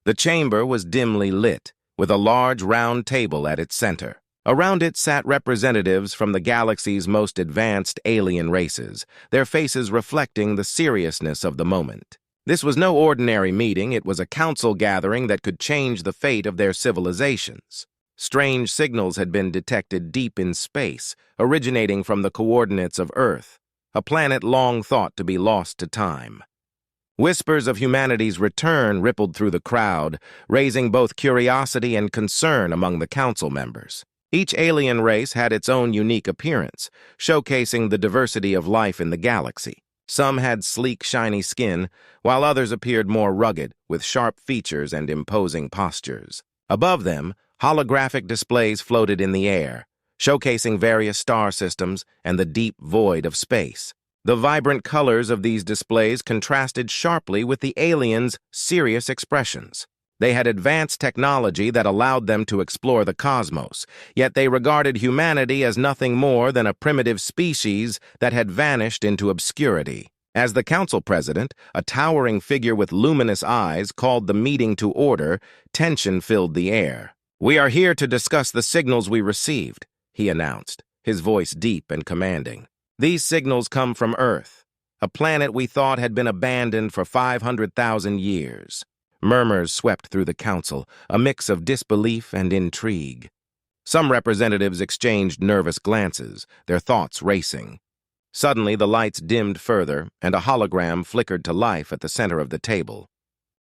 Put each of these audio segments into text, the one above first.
The chamber was dimly lit, with a large round table at its center. Around it sat representatives from the galaxy's most advanced alien races, their faces reflecting the seriousness of the moment. This was no ordinary meeting, it was a council gathering that could change the fate of their civilizations. Strange signals had been detected deep in space, originating from the coordinates of Earth, a planet long thought to be lost to time. Whispers of humanity's return rippled through the crowd, raising both curiosity and concern among the council members. Each alien race had its own unique appearance, showcasing the diversity of life in the galaxy. Some had sleek, shiny skin, while others appeared more rugged, with sharp features and imposing postures. Above them, holographic displays floated in the air, showcasing various star systems and the deep void of space. The vibrant colors of these displays contrasted sharply with the aliens' serious expressions. They had advanced technology that allowed them to explore the cosmos, yet they regarded humanity as nothing more than a primitive species that had vanished into obscurity. As the council president, a towering figure with luminous eyes, called the meeting to order, tension filled the air. "We are here to discuss the signals we received," he announced, his voice deep and commanding. "These signals come from Earth, a planet we thought had been abandoned for 500,000 years. Murmurs swept through the council, a mix of disbelief and intrigue. Some representatives exchanged nervous glances, their thoughts racing. Suddenly, the lights dimmed further, and a hologram flickered to life at the center of the table.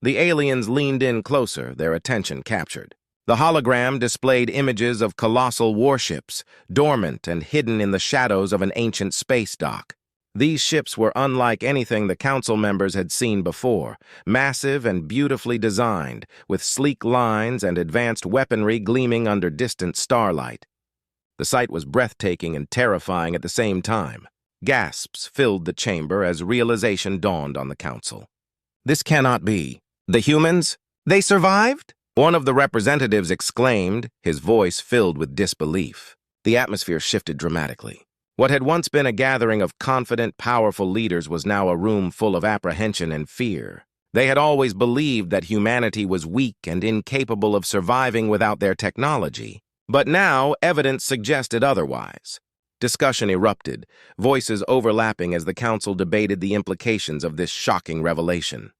The aliens leaned in closer, their attention captured. The hologram displayed images of colossal warships, dormant and hidden in the shadows of an ancient space dock. These ships were unlike anything the council members had seen before, massive and beautifully designed, with sleek lines and advanced weaponry gleaming under distant starlight. The sight was breathtaking and terrifying at the same time. Gasps filled the chamber as realization dawned on the council. "This cannot be. The humans? They survived?" One of the representatives exclaimed, his voice filled with disbelief. The atmosphere shifted dramatically. What had once been a gathering of confident, powerful leaders was now a room full of apprehension and fear. They had always believed that humanity was weak and incapable of surviving without their technology. But now, evidence suggested otherwise. Discussion erupted, voices overlapping as the council debated the implications of this shocking revelation.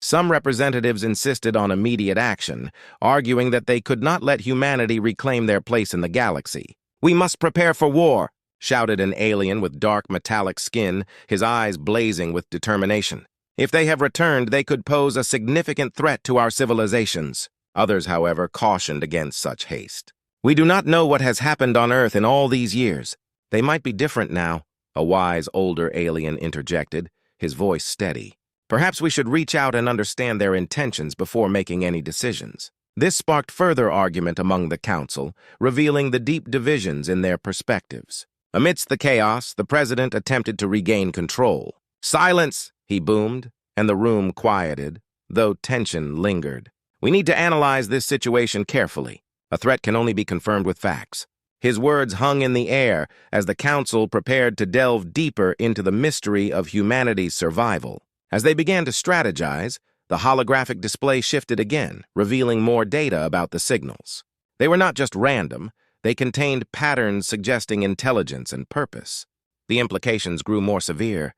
Some representatives insisted on immediate action, arguing that they could not let humanity reclaim their place in the galaxy. "We must prepare for war," shouted an alien with dark metallic skin, his eyes blazing with determination. "If they have returned, they could pose a significant threat to our civilizations." Others, however, cautioned against such haste. "We do not know what has happened on Earth in all these years. They might be different now," a wise older alien interjected, his voice steady. "Perhaps we should reach out and understand their intentions before making any decisions." This sparked further argument among the council, revealing the deep divisions in their perspectives. Amidst the chaos, the president attempted to regain control. "Silence!" he boomed, and the room quieted, though tension lingered. "We need to analyze this situation carefully. A threat can only be confirmed with facts." His words hung in the air as the council prepared to delve deeper into the mystery of humanity's survival. As they began to strategize, the holographic display shifted again, revealing more data about the signals. They were not just random. They contained patterns suggesting intelligence and purpose. The implications grew more severe.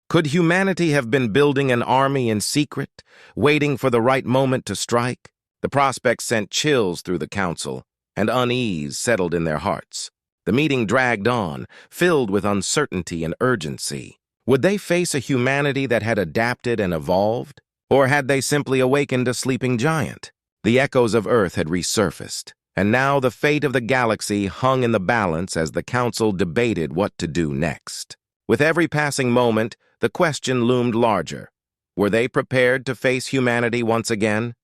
Could humanity have been building an army in secret, waiting for the right moment to strike? The prospect sent chills through the council, and unease settled in their hearts. The meeting dragged on, filled with uncertainty and urgency. Would they face a humanity that had adapted and evolved? Or had they simply awakened a sleeping giant? The echoes of Earth had resurfaced. And now the fate of the galaxy hung in the balance as the council debated what to do next. With every passing moment, the question loomed larger. Were they prepared to face humanity once again?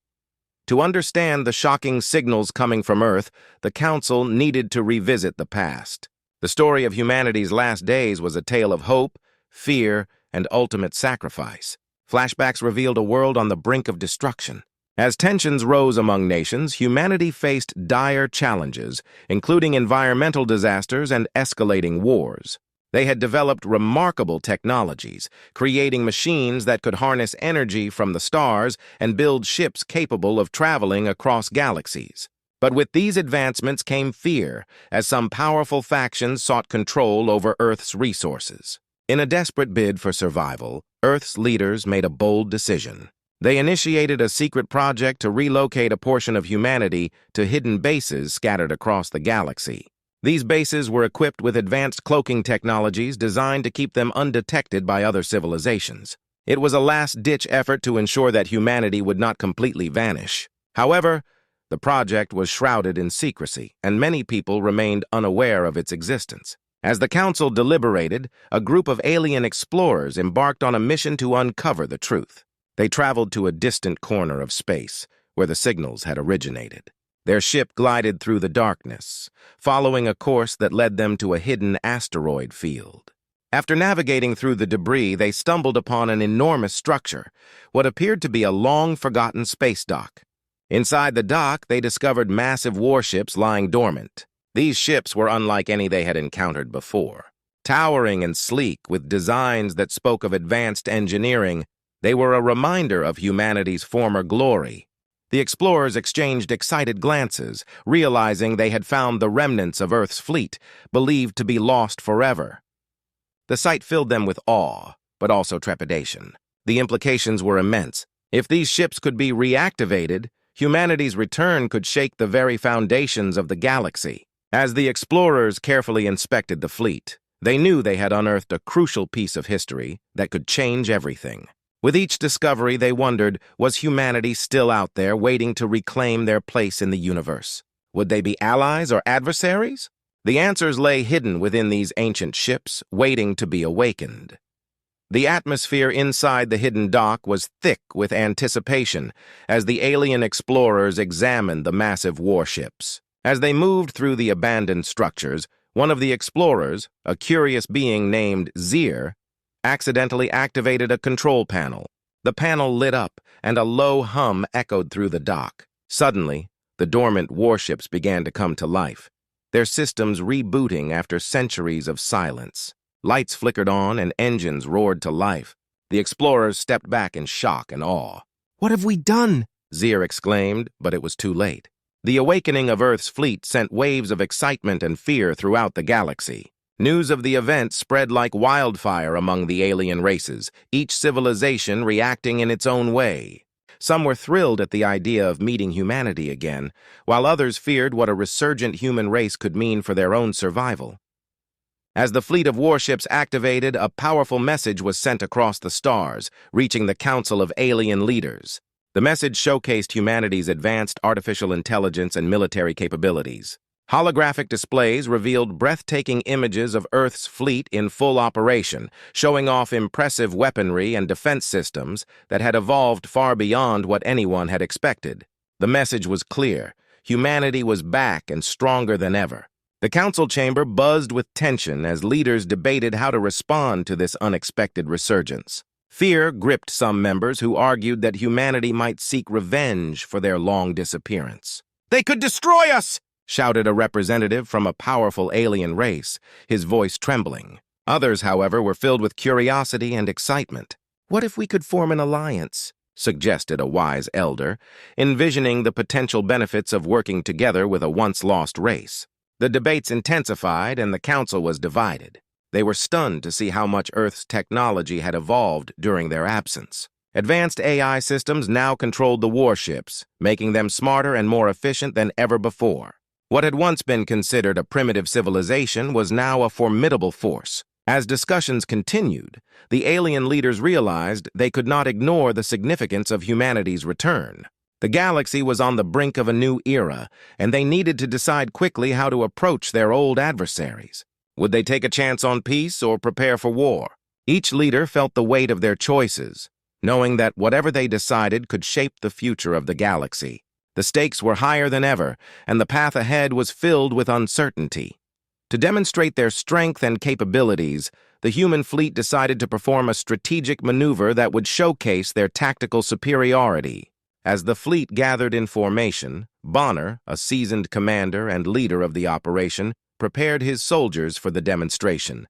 To understand the shocking signals coming from Earth, the council needed to revisit the past. The story of humanity's last days was a tale of hope, fear, and ultimate sacrifice. Flashbacks revealed a world on the brink of destruction. As tensions rose among nations, humanity faced dire challenges, including environmental disasters and escalating wars. They had developed remarkable technologies, creating machines that could harness energy from the stars and build ships capable of traveling across galaxies. But with these advancements came fear, as some powerful factions sought control over Earth's resources. In a desperate bid for survival, Earth's leaders made a bold decision. They initiated a secret project to relocate a portion of humanity to hidden bases scattered across the galaxy. These bases were equipped with advanced cloaking technologies designed to keep them undetected by other civilizations. It was a last-ditch effort to ensure that humanity would not completely vanish. However, the project was shrouded in secrecy, and many people remained unaware of its existence. As the Council deliberated, a group of alien explorers embarked on a mission to uncover the truth. They traveled to a distant corner of space, where the signals had originated. Their ship glided through the darkness, following a course that led them to a hidden asteroid field. After navigating through the debris, they stumbled upon an enormous structure, what appeared to be a long-forgotten space dock. Inside the dock, they discovered massive warships lying dormant. These ships were unlike any they had encountered before. Towering and sleek, with designs that spoke of advanced engineering, they were a reminder of humanity's former glory. The explorers exchanged excited glances, realizing they had found the remnants of Earth's fleet, believed to be lost forever. The sight filled them with awe, but also trepidation. The implications were immense. If these ships could be reactivated, humanity's return could shake the very foundations of the galaxy. As the explorers carefully inspected the fleet, they knew they had unearthed a crucial piece of history that could change everything. With each discovery, they wondered, was humanity still out there waiting to reclaim their place in the universe? Would they be allies or adversaries? The answers lay hidden within these ancient ships, waiting to be awakened. The atmosphere inside the hidden dock was thick with anticipation as the alien explorers examined the massive warships. As they moved through the abandoned structures, one of the explorers, a curious being named Zir, accidentally activated a control panel. The panel lit up, and a low hum echoed through the dock. Suddenly, the dormant warships began to come to life, their systems rebooting after centuries of silence. Lights flickered on, and engines roared to life. The explorers stepped back in shock and awe. "What have we done?" Zir exclaimed, but it was too late. The awakening of Earth's fleet sent waves of excitement and fear throughout the galaxy. News of the event spread like wildfire among the alien races, each civilization reacting in its own way. Some were thrilled at the idea of meeting humanity again, while others feared what a resurgent human race could mean for their own survival. As the fleet of warships activated, a powerful message was sent across the stars, reaching the Council of Alien Leaders. The message showcased humanity's advanced artificial intelligence and military capabilities. Holographic displays revealed breathtaking images of Earth's fleet in full operation, showing off impressive weaponry and defense systems that had evolved far beyond what anyone had expected. The message was clear. Humanity was back and stronger than ever. The council chamber buzzed with tension as leaders debated how to respond to this unexpected resurgence. Fear gripped some members who argued that humanity might seek revenge for their long disappearance. "They could destroy us!" shouted a representative from a powerful alien race, his voice trembling. Others, however, were filled with curiosity and excitement. "What if we could form an alliance?" suggested a wise elder, envisioning the potential benefits of working together with a once-lost race. The debates intensified, and the council was divided. They were stunned to see how much Earth's technology had evolved during their absence. Advanced AI systems now controlled the warships, making them smarter and more efficient than ever before. What had once been considered a primitive civilization was now a formidable force. As discussions continued, the alien leaders realized they could not ignore the significance of humanity's return. The galaxy was on the brink of a new era, and they needed to decide quickly how to approach their old adversaries. Would they take a chance on peace or prepare for war? Each leader felt the weight of their choices, knowing that whatever they decided could shape the future of the galaxy. The stakes were higher than ever, and the path ahead was filled with uncertainty. To demonstrate their strength and capabilities, the human fleet decided to perform a strategic maneuver that would showcase their tactical superiority. As the fleet gathered in formation, Bonner, a seasoned commander and leader of the operation, prepared his soldiers for the demonstration.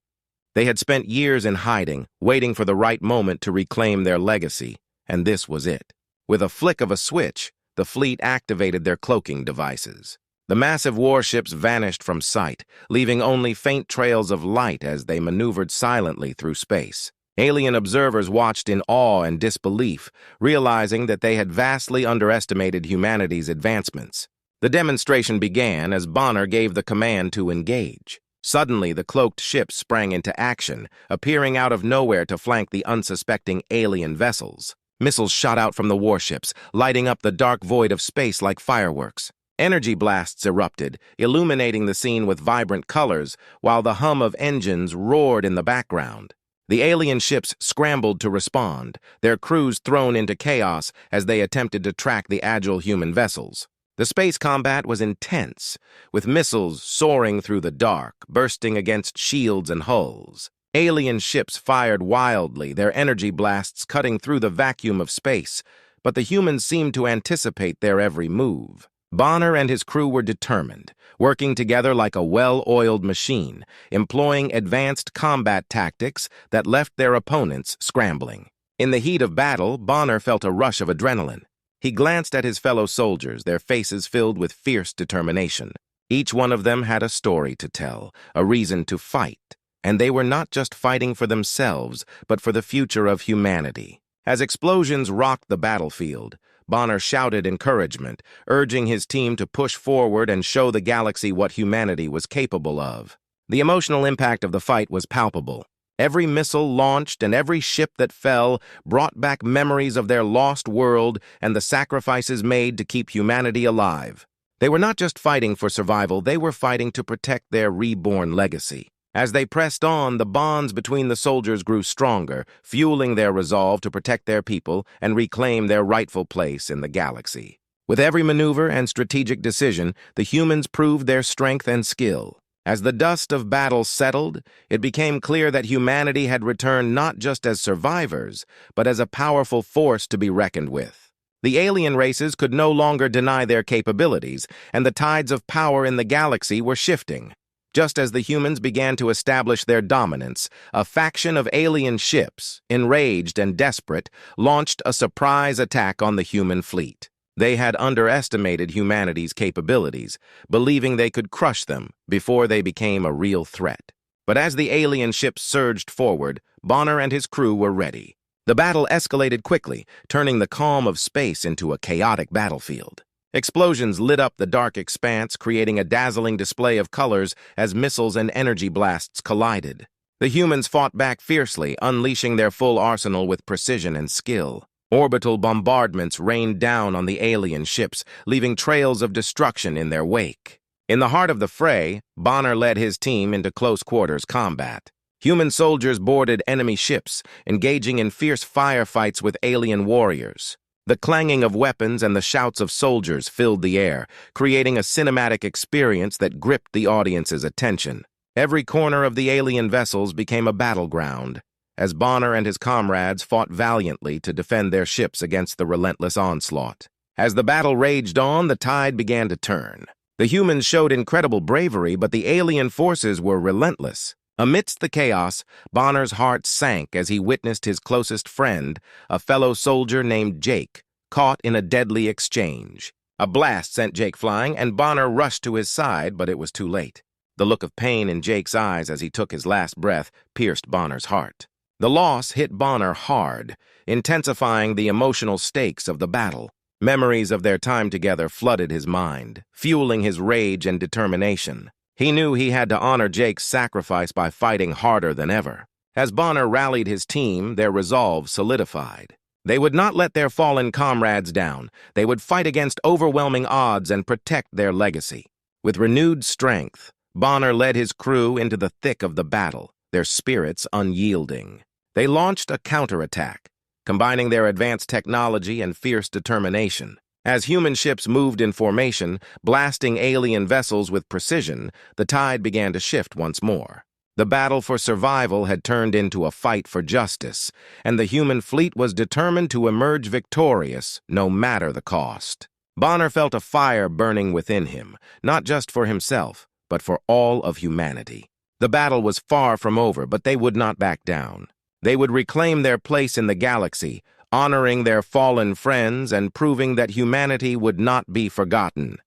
They had spent years in hiding, waiting for the right moment to reclaim their legacy, and this was it. With a flick of a switch, the fleet activated their cloaking devices. The massive warships vanished from sight, leaving only faint trails of light as they maneuvered silently through space. Alien observers watched in awe and disbelief, realizing that they had vastly underestimated humanity's advancements. The demonstration began as Bonner gave the command to engage. Suddenly, the cloaked ships sprang into action, appearing out of nowhere to flank the unsuspecting alien vessels. Missiles shot out from the warships, lighting up the dark void of space like fireworks. Energy blasts erupted, illuminating the scene with vibrant colors, while the hum of engines roared in the background. The alien ships scrambled to respond, their crews thrown into chaos as they attempted to track the agile human vessels. The space combat was intense, with missiles soaring through the dark, bursting against shields and hulls. Alien ships fired wildly, their energy blasts cutting through the vacuum of space, but the humans seemed to anticipate their every move. Bonner and his crew were determined, working together like a well-oiled machine, employing advanced combat tactics that left their opponents scrambling. In the heat of battle, Bonner felt a rush of adrenaline. He glanced at his fellow soldiers, their faces filled with fierce determination. Each one of them had a story to tell, a reason to fight, and they were not just fighting for themselves, but for the future of humanity. As explosions rocked the battlefield, Bonner shouted encouragement, urging his team to push forward and show the galaxy what humanity was capable of. The emotional impact of the fight was palpable. Every missile launched and every ship that fell brought back memories of their lost world and the sacrifices made to keep humanity alive. They were not just fighting for survival, they were fighting to protect their reborn legacy. As they pressed on, the bonds between the soldiers grew stronger, fueling their resolve to protect their people and reclaim their rightful place in the galaxy. With every maneuver and strategic decision, the humans proved their strength and skill. As the dust of battle settled, it became clear that humanity had returned not just as survivors, but as a powerful force to be reckoned with. The alien races could no longer deny their capabilities, and the tides of power in the galaxy were shifting. Just as the humans began to establish their dominance, a faction of alien ships, enraged and desperate, launched a surprise attack on the human fleet. They had underestimated humanity's capabilities, believing they could crush them before they became a real threat. But as the alien ships surged forward, Bonner and his crew were ready. The battle escalated quickly, turning the calm of space into a chaotic battlefield. Explosions lit up the dark expanse, creating a dazzling display of colors as missiles and energy blasts collided. The humans fought back fiercely, unleashing their full arsenal with precision and skill. Orbital bombardments rained down on the alien ships, leaving trails of destruction in their wake. In the heart of the fray, Bonner led his team into close-quarters combat. Human soldiers boarded enemy ships, engaging in fierce firefights with alien warriors. The clanging of weapons and the shouts of soldiers filled the air, creating a cinematic experience that gripped the audience's attention. Every corner of the alien vessels became a battleground, as Bonner and his comrades fought valiantly to defend their ships against the relentless onslaught. As the battle raged on, the tide began to turn. The humans showed incredible bravery, but the alien forces were relentless. Amidst the chaos, Bonner's heart sank as he witnessed his closest friend, a fellow soldier named Jake, caught in a deadly exchange. A blast sent Jake flying, and Bonner rushed to his side, but it was too late. The look of pain in Jake's eyes as he took his last breath pierced Bonner's heart. The loss hit Bonner hard, intensifying the emotional stakes of the battle. Memories of their time together flooded his mind, fueling his rage and determination. He knew he had to honor Jake's sacrifice by fighting harder than ever. As Bonner rallied his team, their resolve solidified. They would not let their fallen comrades down. They would fight against overwhelming odds and protect their legacy. With renewed strength, Bonner led his crew into the thick of the battle, their spirits unyielding. They launched a counterattack, combining their advanced technology and fierce determination. As human ships moved in formation, blasting alien vessels with precision, the tide began to shift once more. The battle for survival had turned into a fight for justice, and the human fleet was determined to emerge victorious, no matter the cost. Bonner felt a fire burning within him, not just for himself, but for all of humanity. The battle was far from over, but they would not back down. They would reclaim their place in the galaxy, honoring their fallen friends and proving that humanity would not be forgotten.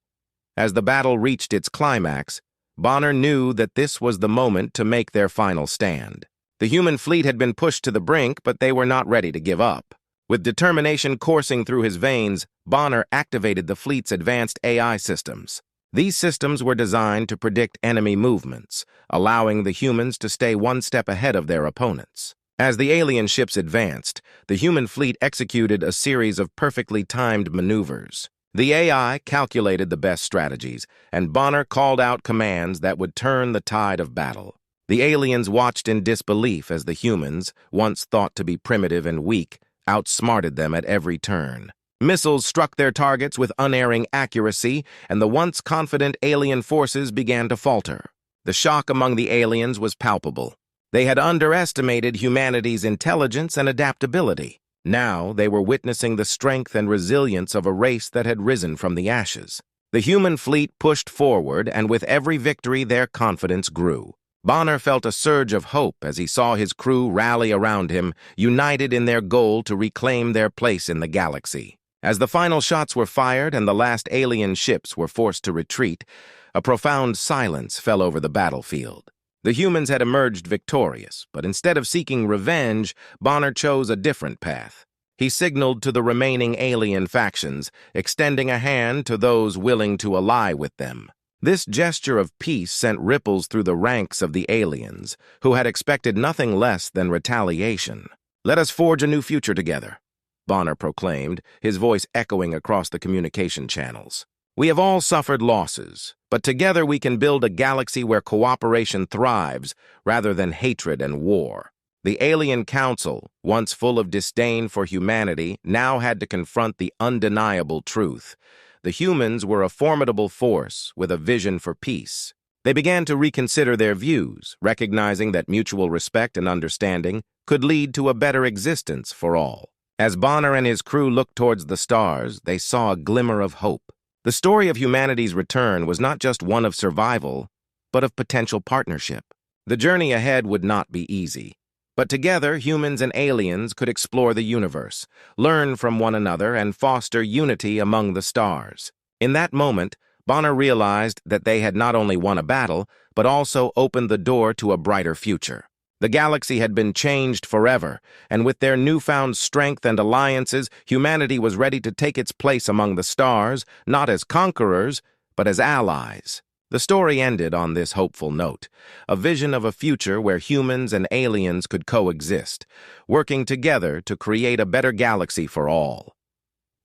As the battle reached its climax, Bonner knew that this was the moment to make their final stand. The human fleet had been pushed to the brink, but they were not ready to give up. With determination coursing through his veins, Bonner activated the fleet's advanced AI systems. These systems were designed to predict enemy movements, allowing the humans to stay one step ahead of their opponents. As the alien ships advanced, the human fleet executed a series of perfectly timed maneuvers. The AI calculated the best strategies, and Bonner called out commands that would turn the tide of battle. The aliens watched in disbelief as the humans, once thought to be primitive and weak, outsmarted them at every turn. Missiles struck their targets with unerring accuracy, and the once confident alien forces began to falter. The shock among the aliens was palpable. They had underestimated humanity's intelligence and adaptability. Now they were witnessing the strength and resilience of a race that had risen from the ashes. The human fleet pushed forward, and with every victory their confidence grew. Bonner felt a surge of hope as he saw his crew rally around him, united in their goal to reclaim their place in the galaxy. As the final shots were fired and the last alien ships were forced to retreat, a profound silence fell over the battlefield. The humans had emerged victorious, but instead of seeking revenge, Bonner chose a different path. He signaled to the remaining alien factions, extending a hand to those willing to ally with them. This gesture of peace sent ripples through the ranks of the aliens, who had expected nothing less than retaliation. "Let us forge a new future together," Bonner proclaimed, his voice echoing across the communication channels. "We have all suffered losses, but together we can build a galaxy where cooperation thrives rather than hatred and war." The Alien Council, once full of disdain for humanity, now had to confront the undeniable truth. The humans were a formidable force with a vision for peace. They began to reconsider their views, recognizing that mutual respect and understanding could lead to a better existence for all. As Bonner and his crew looked towards the stars, they saw a glimmer of hope. The story of humanity's return was not just one of survival, but of potential partnership. The journey ahead would not be easy, but together humans and aliens could explore the universe, learn from one another, and foster unity among the stars. In that moment, Bonner realized that they had not only won a battle, but also opened the door to a brighter future. The galaxy had been changed forever, and with their newfound strength and alliances, humanity was ready to take its place among the stars, not as conquerors, but as allies. The story ended on this hopeful note, a vision of a future where humans and aliens could coexist, working together to create a better galaxy for all.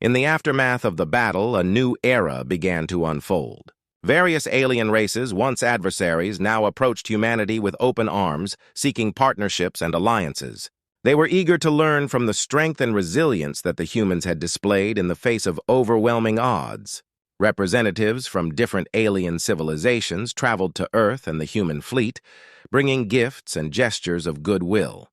In the aftermath of the battle, a new era began to unfold. Various alien races, once adversaries, now approached humanity with open arms, seeking partnerships and alliances. They were eager to learn from the strength and resilience that the humans had displayed in the face of overwhelming odds. Representatives from different alien civilizations traveled to Earth and the human fleet, bringing gifts and gestures of goodwill.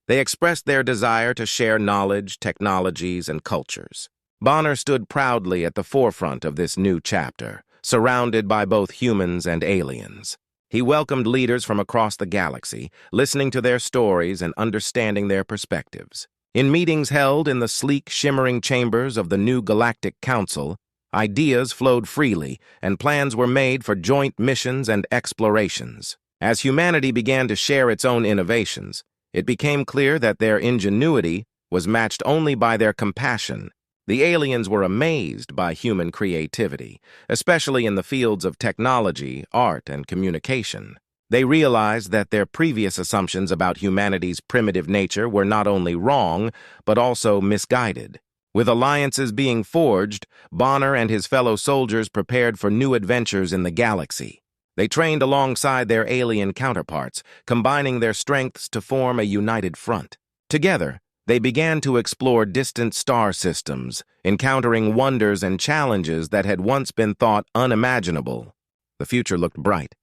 They expressed their desire to share knowledge, technologies, and cultures. Bonner stood proudly at the forefront of this new chapter, surrounded by both humans and aliens. He welcomed leaders from across the galaxy, listening to their stories and understanding their perspectives. In meetings held in the sleek, shimmering chambers of the new Galactic Council, ideas flowed freely, and plans were made for joint missions and explorations. As humanity began to share its own innovations, it became clear that their ingenuity was matched only by their compassion. The aliens were amazed by human creativity, especially in the fields of technology, art, and communication. They realized that their previous assumptions about humanity's primitive nature were not only wrong, but also misguided. With alliances being forged, Bonner and his fellow soldiers prepared for new adventures in the galaxy. They trained alongside their alien counterparts, combining their strengths to form a united front. Together, they began to explore distant star systems, encountering wonders and challenges that had once been thought unimaginable. The future looked bright.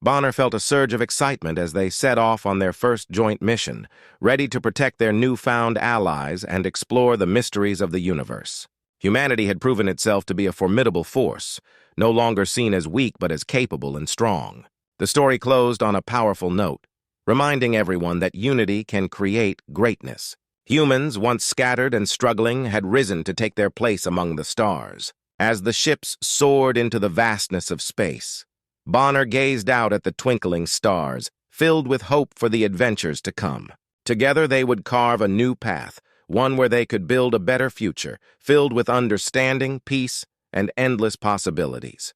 Bonner felt a surge of excitement as they set off on their first joint mission, ready to protect their newfound allies and explore the mysteries of the universe. Humanity had proven itself to be a formidable force, no longer seen as weak but as capable and strong. The story closed on a powerful note, reminding everyone that unity can create greatness. Humans, once scattered and struggling, had risen to take their place among the stars. As the ships soared into the vastness of space, Bonner gazed out at the twinkling stars, filled with hope for the adventures to come. Together they would carve a new path, one where they could build a better future, filled with understanding, peace, and endless possibilities.